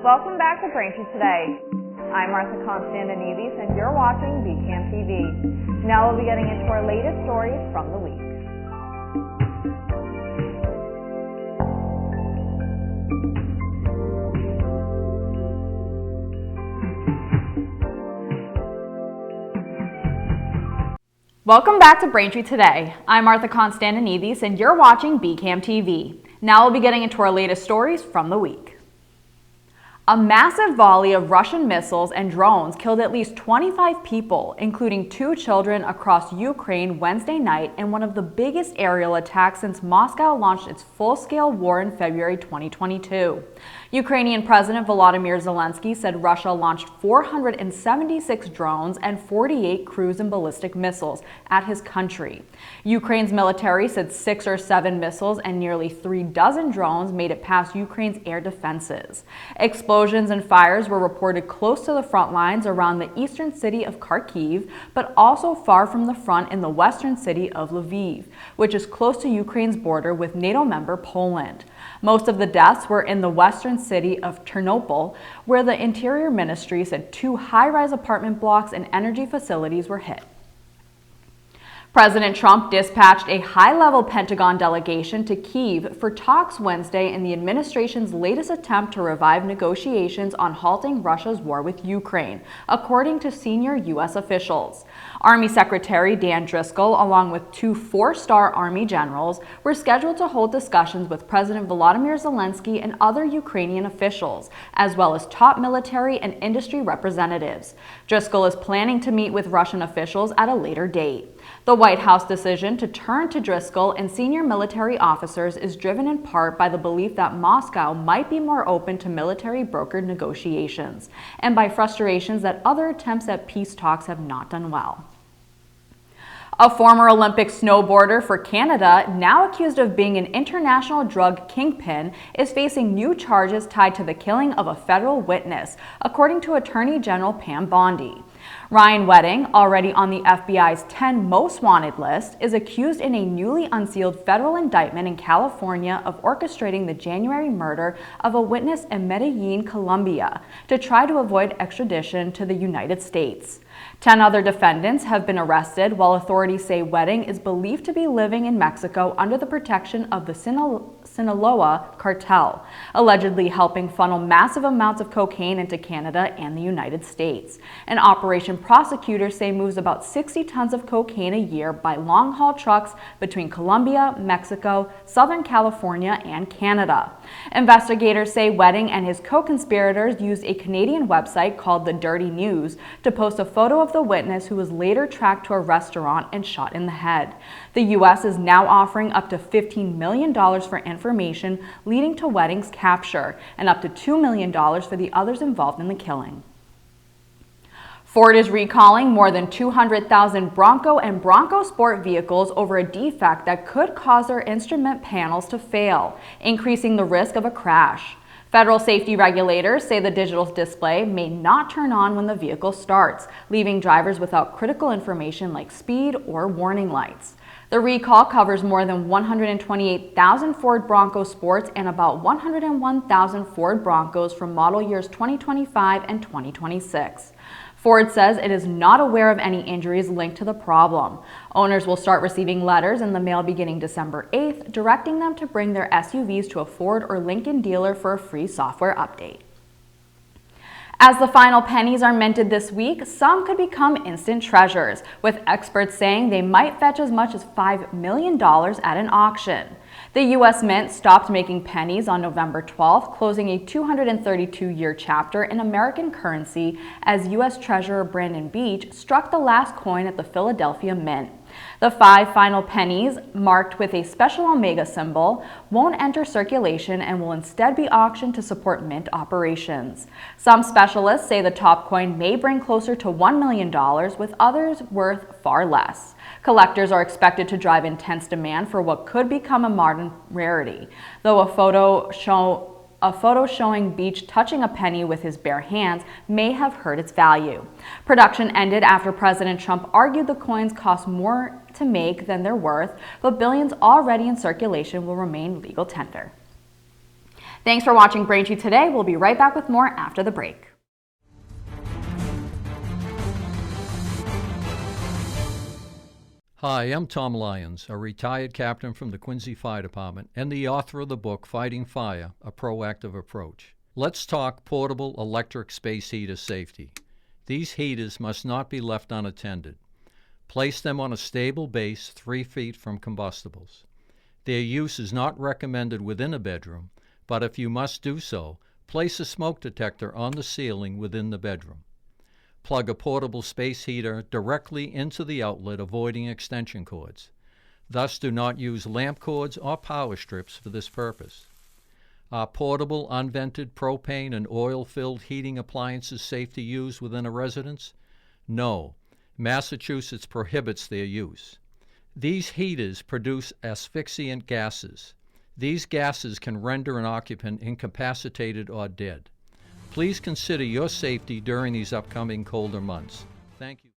Welcome back to Braintree Today. I'm Martha Konstandinidis and you're watching BCAM TV. Now we'll be getting into our latest stories from the week. Welcome back to Braintree Today. I'm Martha Konstandinidis and you're watching BCAM TV. Now we'll be getting into our latest stories from the week. A massive volley of Russian missiles and drones killed at least 25 people, including 2 children, across Ukraine Wednesday night in one of the biggest aerial attacks since Moscow launched its full-scale war in February 2022. Ukrainian President Volodymyr Zelensky said Russia launched 476 drones and 48 cruise and ballistic missiles at his country. Ukraine's military said 6 or 7 missiles and nearly 3 dozen drones made it past Ukraine's air defenses. Explosions and fires were reported close to the front lines around the eastern city of Kharkiv, but also far from the front in the western city of Lviv, which is close to Ukraine's border with NATO member Poland. Most of the deaths were in the western city of Ternopil, where the Interior Ministry said 2 high-rise apartment blocks and energy facilities were hit. President Trump dispatched a high-level Pentagon delegation to Kyiv for talks Wednesday in the administration's latest attempt to revive negotiations on halting Russia's war with Ukraine, according to senior U.S. officials. Army Secretary Dan Driscoll, along with 2 4-star Army generals, were scheduled to hold discussions with President Volodymyr Zelensky and other Ukrainian officials, as well as top military and industry representatives. Driscoll is planning to meet with Russian officials at a later date. The White House decision to turn to Driscoll and senior military officers is driven in part by the belief that Moscow might be more open to military-brokered negotiations, and by frustrations that other attempts at peace talks have not done well. A former Olympic snowboarder for Canada, now accused of being an international drug kingpin, is facing new charges tied to the killing of a federal witness, according to Attorney General Pam Bondi. Ryan Wedding, already on the FBI's 10 most wanted list, is accused in a newly unsealed federal indictment in California of orchestrating the January murder of a witness in Medellin, Colombia, to try to avoid extradition to the United States. 10 other defendants have been arrested, while authorities say Wedding is believed to be living in Mexico under the protection of the Sinaloa cartel, allegedly helping funnel massive amounts of cocaine into Canada and the United States. An operation prosecutors say moves about 60 tons of cocaine a year by long-haul trucks between Colombia, Mexico, Southern California, and Canada. Investigators say Wedding and his co-conspirators used a Canadian website called The Dirty News to post a photo of the witness, who was later tracked to a restaurant and shot in the head. The U.S. is now offering up to $15 million for information leading to Wedding's capture, and up to $2 million for the others involved in the killing. Ford is recalling more than 200,000 Bronco and Bronco Sport vehicles over a defect that could cause their instrument panels to fail, increasing the risk of a crash. Federal safety regulators say the digital display may not turn on when the vehicle starts, leaving drivers without critical information like speed or warning lights. The recall covers more than 128,000 Ford Bronco Sports and about 101,000 Ford Broncos from model years 2025 and 2026. Ford says it is not aware of any injuries linked to the problem. Owners will start receiving letters in the mail beginning December 8th, directing them to bring their SUVs to a Ford or Lincoln dealer for a free software update. As the final pennies are minted this week, some could become instant treasures, with experts saying they might fetch as much as $5 million at an auction. The U.S. Mint stopped making pennies on November 12th, closing a 232-year chapter in American currency as U.S. Treasurer Brandon Beach struck the last coin at the Philadelphia Mint. The 5 final pennies, marked with a special omega symbol, won't enter circulation and will instead be auctioned to support mint operations. Some specialists say the top coin may bring closer to $1 million, with others worth far less. Collectors are expected to drive intense demand for what could become a modern rarity, though a photo showing Beach touching a penny with his bare hands may have hurt its value. Production ended after President Trump argued the coins cost more to make than they're worth, but billions already in circulation will remain legal tender. Thanks for watching Braintree today. We'll be right back with more after the break. Hi, I'm Tom Lyons, a retired captain from the Quincy Fire Department and the author of the book Fighting Fire, A Proactive Approach. Let's talk portable electric space heater safety. These heaters must not be left unattended. Place them on a stable base 3 feet from combustibles. Their use is not recommended within a bedroom, but if you must do so, place a smoke detector on the ceiling within the bedroom. Plug a portable space heater directly into the outlet, avoiding extension cords. Thus, do not use lamp cords or power strips for this purpose. Are portable, unvented propane and oil-filled heating appliances safe to use within a residence? No. Massachusetts prohibits their use. These heaters produce asphyxiant gases. These gases can render an occupant incapacitated or dead. Please consider your safety during these upcoming colder months. Thank you.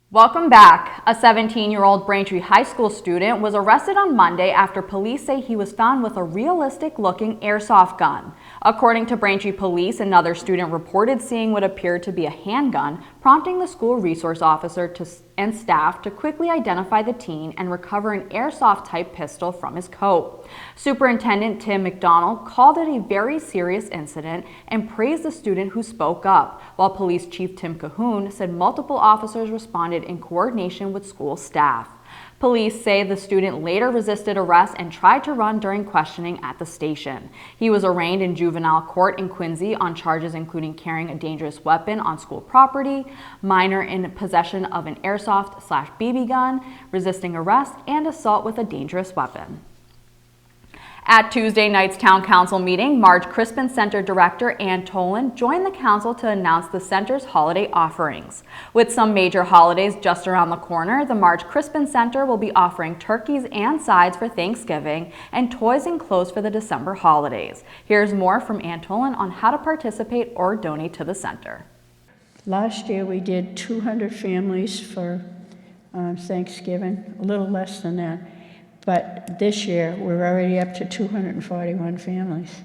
Welcome back. A 17-year-old Braintree High School student was arrested on Monday after police say he was found with a realistic-looking airsoft gun. According to Braintree police, another student reported seeing what appeared to be a handgun, prompting the school resource officer and staff to quickly identify the teen and recover an airsoft-type pistol from his coat. Superintendent Tim McDonald called it a very serious incident and praised the student who spoke up, while Police Chief Tim Cahoon said multiple officers responded in coordination with school staff. Police say the student later resisted arrest and tried to run during questioning at the station. He was arraigned in juvenile court in Quincy on charges including carrying a dangerous weapon on school property, minor in possession of an airsoft/BB gun, resisting arrest, and assault with a dangerous weapon. At Tuesday night's Town Council meeting, Marge Crispin Center Director Ann Tolan joined the council to announce the center's holiday offerings. With some major holidays just around the corner, the Marge Crispin Center will be offering turkeys and sides for Thanksgiving and toys and clothes for the December holidays. Here's more from Ann Tolan on how to participate or donate to the center. Last year we did 200 families for Thanksgiving, a little less than that. But this year, we're already up to 241 families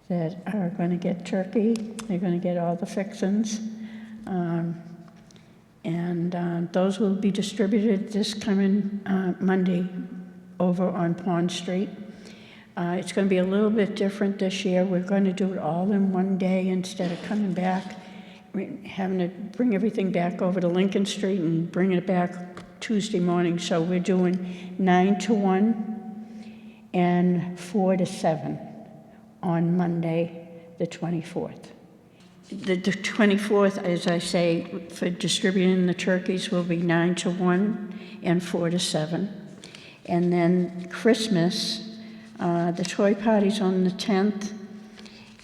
that are going to get turkey. They're going to get all the fixins. Those will be distributed this coming Monday over on Pond Street. It's going to be a little bit different this year. We're going to do it all in one day instead of coming back, having to bring everything back over to Lincoln Street and bring it back Tuesday morning. So we're doing 9 to 1 and 4 to 7 on Monday, the 24th. The 24th, as I say, for distributing the turkeys will be 9 to 1 and 4 to 7. And then Christmas, the toy party's on the 10th.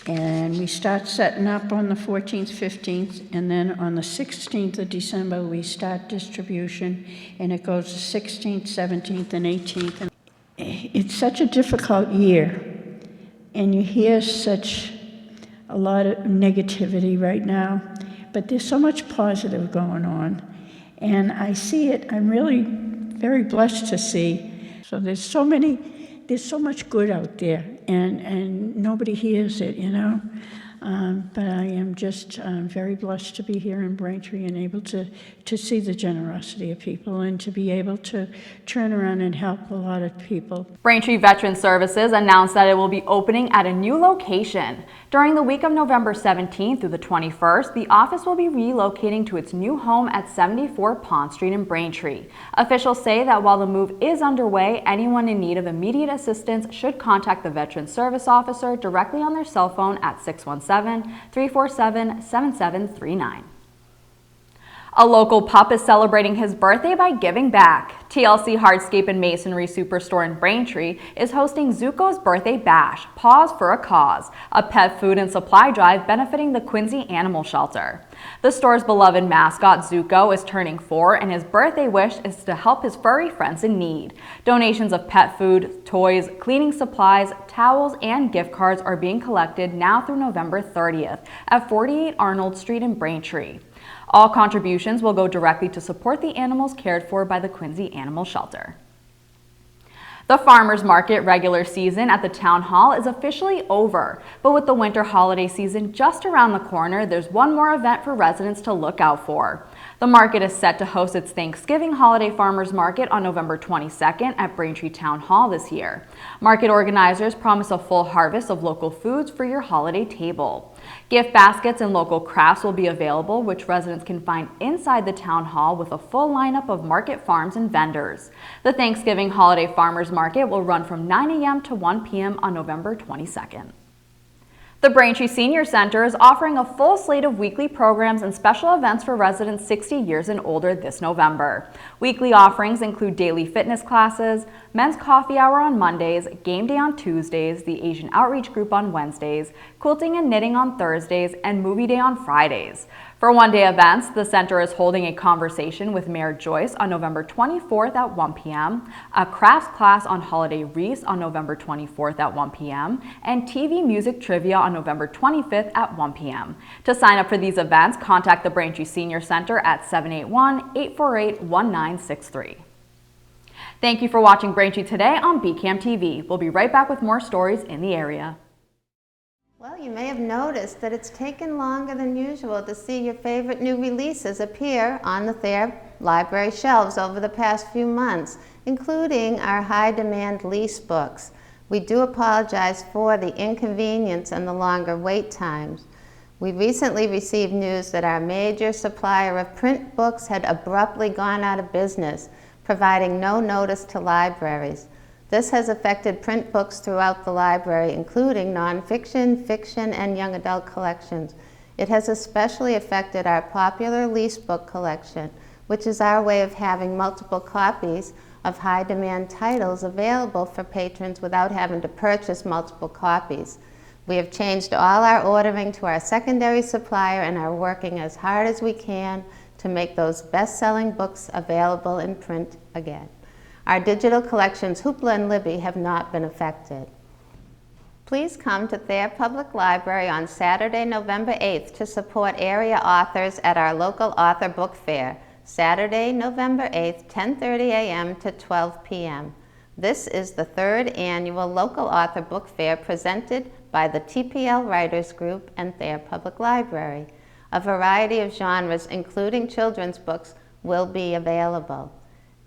And we start setting up on the 14th, 15th, and then on the 16th of December, we start distribution, and it goes to 16th, 17th, and 18th. It's such a difficult year, and you hear such a lot of negativity right now, but there's so much positive going on, and I see it. I'm really very blessed to see. So there's so much good out there, and nobody hears it, you know. But I am just very blessed to be here in Braintree and able to see the generosity of people and to be able to turn around and help a lot of people. Braintree Veteran Services announced that it will be opening at a new location. During the week of November 17th through the 21st, the office will be relocating to its new home at 74 Pond Street in Braintree. Officials say that while the move is underway, anyone in need of immediate assistance should contact the Veteran Service Officer directly on their cell phone at 617-347-7739. A local pup is celebrating his birthday by giving back. TLC Hardscape and Masonry Superstore in Braintree is hosting Zuko's Birthday Bash, Paws for a Cause, a pet food and supply drive benefiting the Quincy Animal Shelter. The store's beloved mascot Zuko is turning 4, and his birthday wish is to help his furry friends in need. Donations of pet food, toys, cleaning supplies, towels, and gift cards are being collected now through November 30th at 48 Arnold Street in Braintree. All contributions will go directly to support the animals cared for by the Quincy Animal Shelter. The farmers market regular season at the town hall is officially over, but with the winter holiday season just around the corner, there's one more event for residents to look out for. The market is set to host its Thanksgiving holiday farmers market on November 22nd at Braintree Town Hall this year. Market organizers promise a full harvest of local foods for your holiday table. Gift baskets and local crafts will be available, which residents can find inside the town hall with a full lineup of market farms and vendors. The Thanksgiving holiday farmers market will run from 9 a.m. to 1 p.m. on November 22nd. The Braintree Senior Center is offering a full slate of weekly programs and special events for residents 60 years and older this November. Weekly offerings include daily fitness classes, men's coffee hour on Mondays, game day on Tuesdays, the Asian Outreach Group on Wednesdays, quilting and knitting on Thursdays, and movie day on Fridays. For one-day events, the center is holding a conversation with Mayor Joyce on November 24th at 1 p.m., a crafts class on holiday wreaths on November 24th at 1 p.m., and TV music trivia on November 25th at 1 p.m. To sign up for these events, contact the Braintree Senior Center at 781-848-1963. Thank you for watching Braintree Today on BCAM TV. We'll be right back with more stories in the area. Well, you may have noticed that it's taken longer than usual to see your favorite new releases appear on the Thayer Library shelves over the past few months, including our high-demand lease books. We do apologize for the inconvenience and the longer wait times. We recently received news that our major supplier of print books had abruptly gone out of business, providing no notice to libraries. This has affected print books throughout the library, including nonfiction, fiction, and young adult collections. It has especially affected our popular lease book collection, which is our way of having multiple copies of high-demand titles available for patrons without having to purchase multiple copies. We have changed all our ordering to our secondary supplier and are working as hard as we can to make those best-selling books available in print again. Our digital collections, Hoopla and Libby, have not been affected. Please come to Thayer Public Library on Saturday, November 8th to support area authors at our local author book fair, Saturday, November 8th, 10:30 a.m. to 12 p.m. This is the third annual local author book fair presented by the TPL Writers Group and Thayer Public Library. A variety of genres, including children's books, will be available.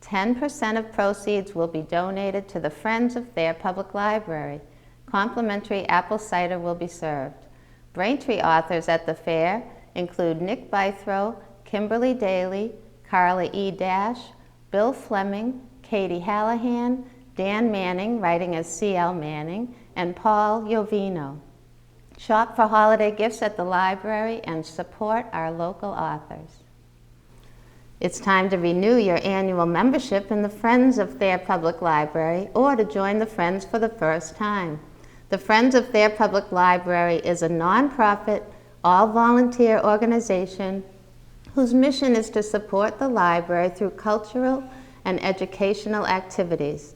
10% of proceeds will be donated to the Friends of Thayer Public Library. Complimentary apple cider will be served. Braintree authors at the fair include Nick Bythrow, Kimberly Daly, Carla E. Dash, Bill Fleming, Katie Hallahan, Dan Manning, writing as C.L. Manning, and Paul Jovino. Shop for holiday gifts at the library and support our local authors. It's time to renew your annual membership in the Friends of Thayer Public Library or to join the Friends for the first time. The Friends of Thayer Public Library is a nonprofit, all-volunteer organization whose mission is to support the library through cultural and educational activities.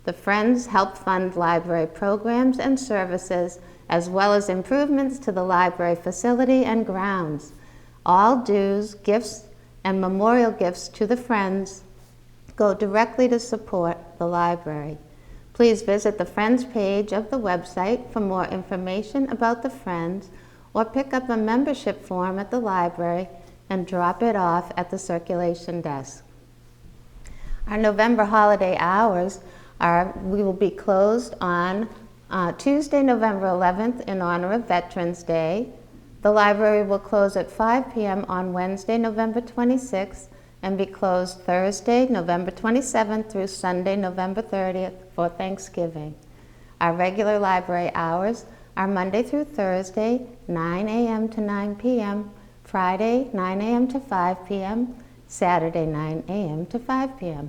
The Friends help fund library programs and services, as well as improvements to the library facility and grounds. All dues, gifts, and memorial gifts to the Friends go directly to support the library. Please visit the Friends page of the website for more information about the Friends, or pick up a membership form at the library and drop it off at the circulation desk. Our November holiday hours we will be closed on Tuesday, November 11th in honor of Veterans Day. The library will close at 5 p.m. on Wednesday, November 26th, and be closed Thursday, November 27th through Sunday, November 30th for Thanksgiving. Our regular library hours are Monday through Thursday, 9 a.m. to 9 p.m., Friday, 9 a.m. to 5 p.m., Saturday, 9 a.m. to 5 p.m.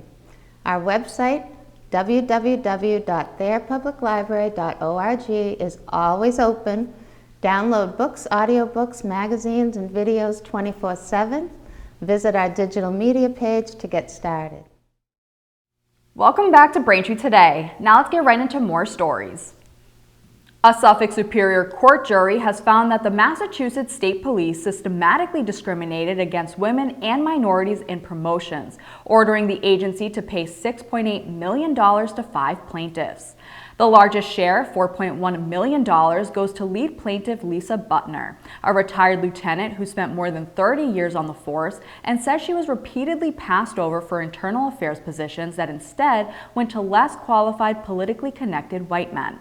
Our website, www.thayerpubliclibrary.org, is always open. Download books, audiobooks, magazines, and videos 24/7. Visit our digital media page to get started. Welcome back to Braintree Today. Now let's get right into more stories. A Suffolk Superior Court jury has found that the Massachusetts State Police systematically discriminated against women and minorities in promotions, ordering the agency to pay $6.8 million to 5 plaintiffs. The largest share, $4.1 million, goes to lead plaintiff Lisa Butner, a retired lieutenant who spent more than 30 years on the force and says she was repeatedly passed over for internal affairs positions that instead went to less qualified, politically connected white men.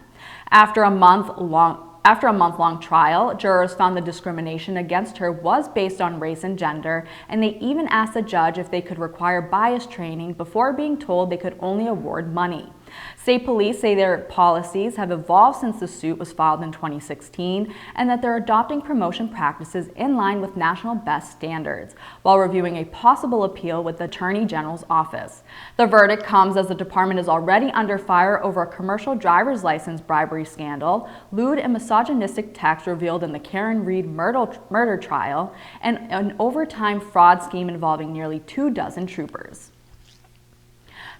After a month-long trial, jurors found the discrimination against her was based on race and gender, and they even asked the judge if they could require bias training before being told they could only award money. State police say their policies have evolved since the suit was filed in 2016 and that they're adopting promotion practices in line with national best standards, while reviewing a possible appeal with the Attorney General's office. The verdict comes as the department is already under fire over a commercial driver's license bribery scandal, lewd and misogynistic text revealed in the Karen Reed murder trial, and an overtime fraud scheme involving nearly 24 troopers.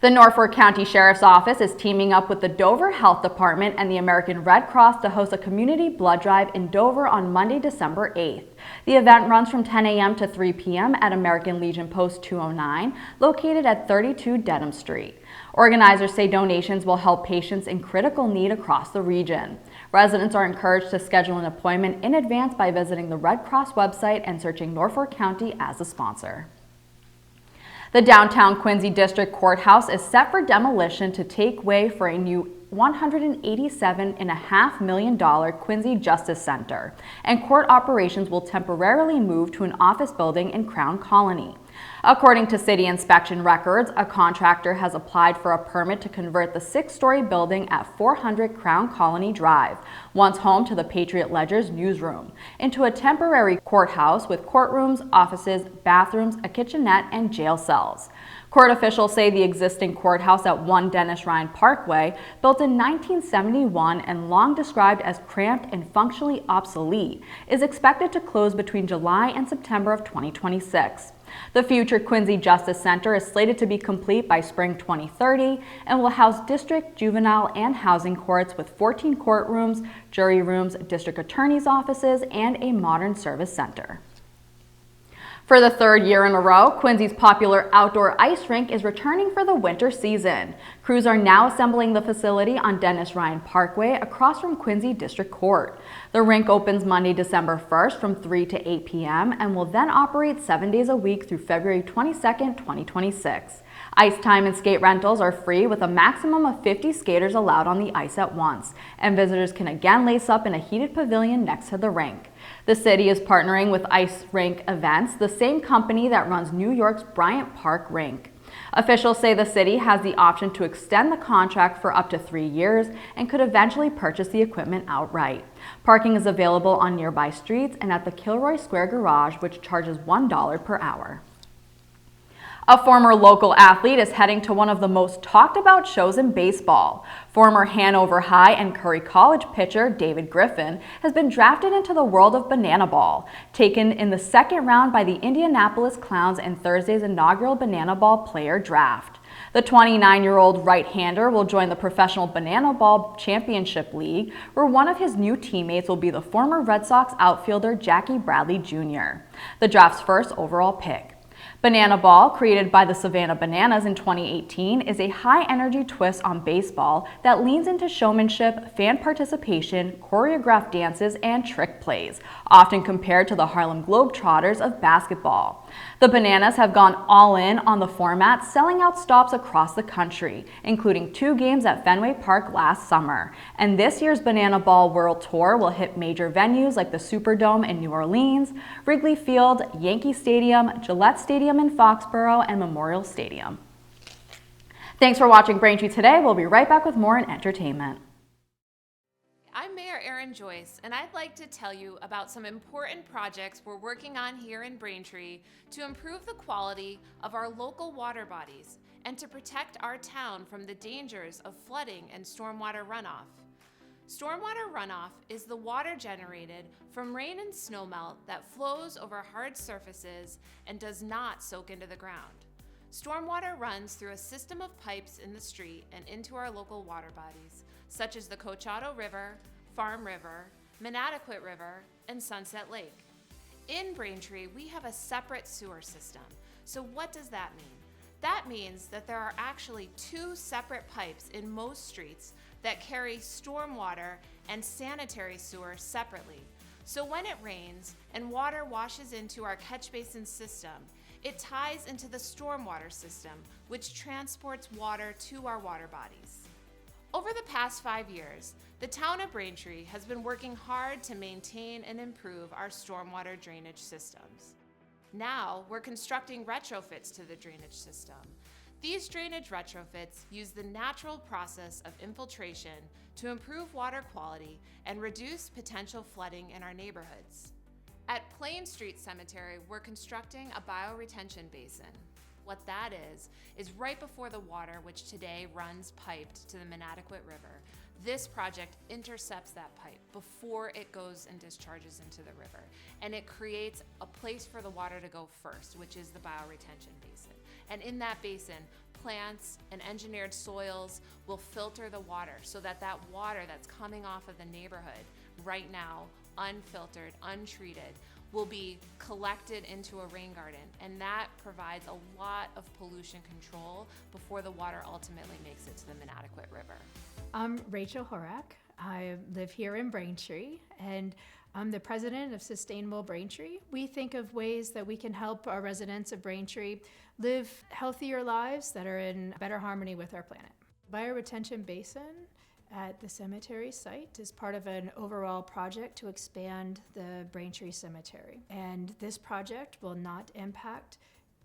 The Norfolk County Sheriff's Office is teaming up with the Dover Health Department and the American Red Cross to host a community blood drive in Dover on Monday, December 8th. The event runs from 10 a.m. to 3 p.m. at American Legion Post 209, located at 32 Dedham Street. Organizers say donations will help patients in critical need across the region. Residents are encouraged to schedule an appointment in advance by visiting the Red Cross website and searching Norfolk County as a sponsor. The downtown Quincy District Courthouse is set for demolition to take way for a new $187.5 million Quincy Justice Center, and court operations will temporarily move to an office building in Crown Colony. According to city inspection records, a contractor has applied for a permit to convert the 6-story building at 400 Crown Colony Drive, once home to the Patriot Ledger's newsroom, into a temporary courthouse with courtrooms, offices, bathrooms, a kitchenette, and jail cells. Court officials say the existing courthouse at 1 Dennis Ryan Parkway, built in 1971 and long described as cramped and functionally obsolete, is expected to close between July and September of 2026. The future Quincy Justice Center is slated to be complete by spring 2030 and will house district, juvenile, and housing courts with 14 courtrooms, jury rooms, district attorney's offices, and a modern service center. For the 3rd year in a row, Quincy's popular outdoor ice rink is returning for the winter season. Crews are now assembling the facility on Dennis Ryan Parkway across from Quincy District Court. The rink opens Monday, December 1st from 3 to 8 p.m. and will then operate 7 days a week through February 22nd, 2026. Ice time and skate rentals are free with a maximum of 50 skaters allowed on the ice at once, and visitors can again lace up in a heated pavilion next to the rink. The city is partnering with Ice Rink Events, the same company that runs New York's Bryant Park Rink. Officials say the city has the option to extend the contract for up to 3 years and could eventually purchase the equipment outright. Parking is available on nearby streets and at the Kilroy Square Garage, which charges $1 per hour. A former local athlete is heading to one of the most talked about shows in baseball. Former Hanover High and Curry College pitcher David Griffin has been drafted into the world of banana ball, taken in the 2nd round by the Indianapolis Clowns in Thursday's inaugural banana ball player draft. The 29-year-old right-hander will join the Professional Banana Ball Championship League, where one of his new teammates will be the former Red Sox outfielder Jackie Bradley Jr., the draft's first overall pick. Banana ball, created by the Savannah Bananas in 2018, is a high-energy twist on baseball that leans into showmanship, fan participation, choreographed dances, and trick plays, often compared to the Harlem Globetrotters of basketball. The Bananas have gone all in on the format, selling out stops across the country, including 2 games at Fenway Park last summer. And this year's Banana Ball World Tour will hit major venues like the Superdome in New Orleans, Wrigley Field, Yankee Stadium, Gillette Stadium in Foxborough, and Memorial Stadium. Thanks for watching Braintree today. We'll be right back with more in entertainment. I'm Mayor Erin Joyce, and I'd like to tell you about some important projects we're working on here in Braintree to improve the quality of our local water bodies and to protect our town from the dangers of flooding and stormwater runoff. Stormwater runoff is the water generated from rain and snowmelt that flows over hard surfaces and does not soak into the ground. Stormwater runs through a system of pipes in the street and into our local water bodies, such as the Cochado River, Farm River, Manatequit River, and Sunset Lake. In Braintree, we have a separate sewer system. So what does that mean? That means that there are actually 2 separate pipes in most streets that carry stormwater and sanitary sewer separately. So when it rains and water washes into our catch basin system, it ties into the stormwater system, which transports water to our water bodies. Over the past 5 years, the town of Braintree has been working hard to maintain and improve our stormwater drainage systems. Now, we're constructing retrofits to the drainage system. These drainage retrofits use the natural process of infiltration to improve water quality and reduce potential flooding in our neighborhoods. At Plain Street Cemetery, we're constructing a bioretention basin. What that is right before the water, which today runs piped to the Manatequit River. This project intercepts that pipe before it goes and discharges into the river. And it creates a place for the water to go first, which is the bioretention basin. And in that basin, plants and engineered soils will filter the water so that that water that's coming off of the neighborhood right now, unfiltered, untreated, will be collected into a rain garden, and that provides a lot of pollution control before the water ultimately makes it to the Manatequit River. I'm Rachel Horak. I live here in Braintree, and I'm the president of Sustainable Braintree. We think of ways that we can help our residents of Braintree live healthier lives that are in better harmony with our planet. Bioretention basin at the cemetery site is part of an overall project to expand the Braintree Cemetery. And this project will not impact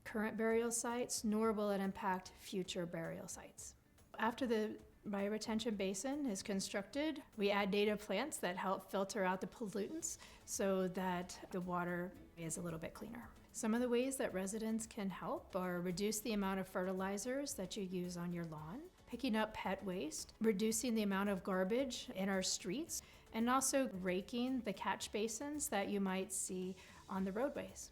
current burial sites, nor will it impact future burial sites. After the bioretention basin is constructed, we add native plants that help filter out the pollutants so that the water is a little bit cleaner. Some of the ways that residents can help are reduce the amount of fertilizers that you use on your lawn, picking up pet waste, reducing the amount of garbage in our streets, and also raking the catch basins that you might see on the roadways.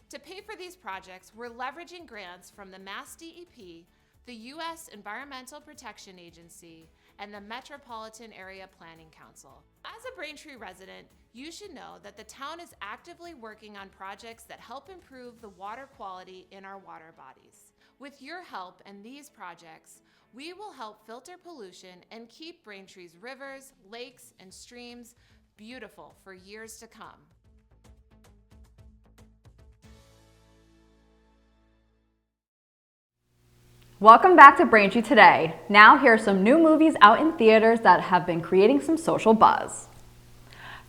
To pay for these projects, we're leveraging grants from the Mass DEP, the U.S. Environmental Protection Agency, and the Metropolitan Area Planning Council. As a Braintree resident, you should know that the town is actively working on projects that help improve the water quality in our water bodies. With your help and these projects, we will help filter pollution and keep Braintree's rivers, lakes, and streams beautiful for years to come. Welcome back to Braintree Today. Now here are some new movies out in theaters that have been creating some social buzz.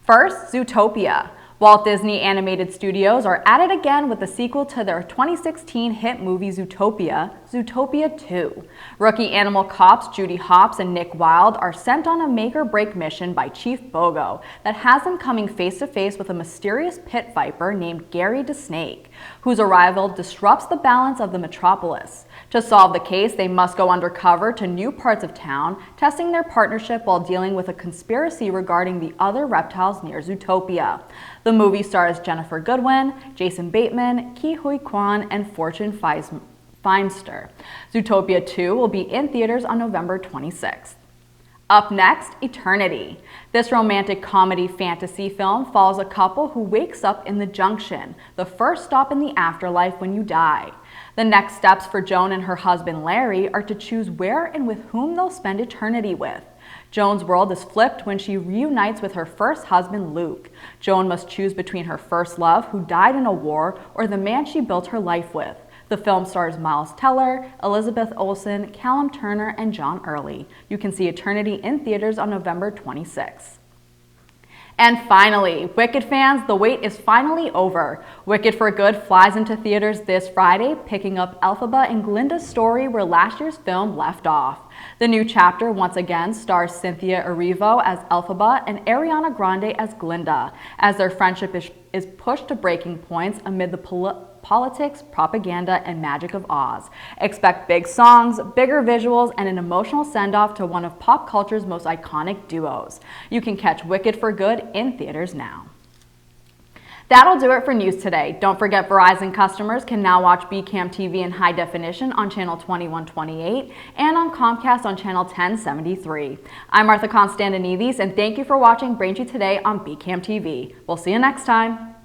First, Zootopia. Walt Disney Animated Studios are at it again with the sequel to their 2016 hit movie Zootopia, Zootopia 2. Rookie animal cops Judy Hopps and Nick Wilde are sent on a make-or-break mission by Chief Bogo that has them coming face-to-face with a mysterious pit viper named Gary DeSnake, whose arrival disrupts the balance of the metropolis. To solve the case, they must go undercover to new parts of town, testing their partnership while dealing with a conspiracy regarding the other reptiles near Zootopia. The movie stars Jennifer Goodwin, Jason Bateman, Ke Huy Quan, and Fortune Feinster. Zootopia 2 will be in theaters on November 26th. Up next, Eternity. This romantic comedy fantasy film follows a couple who wakes up in the Junction, the first stop in the afterlife when you die. The next steps for Joan and her husband Larry are to choose where and with whom they'll spend eternity with. Joan's world is flipped when she reunites with her first husband, Luke. Joan must choose between her first love, who died in a war, or the man she built her life with. The film stars Miles Teller, Elizabeth Olsen, Callum Turner, and John Early. You can see Eternity in theaters on November 26th. And finally, Wicked fans, the wait is finally over. Wicked for Good flies into theaters this Friday, picking up Elphaba and Glinda's story where last year's film left off. The new chapter once again stars Cynthia Erivo as Elphaba and Ariana Grande as Glinda, as their friendship is pushed to breaking points amid the politics, propaganda, and magic of Oz. Expect big songs, bigger visuals, and an emotional send-off to one of pop culture's most iconic duos. You can catch Wicked for Good in theaters now. That'll do it for news today. Don't forget Verizon customers can now watch BCAM TV in high definition on channel 2128 and on Comcast on channel 1073. I'm Martha Konstandinidis, and thank you for watching Braintree Today on BCAM TV. We'll see you next time.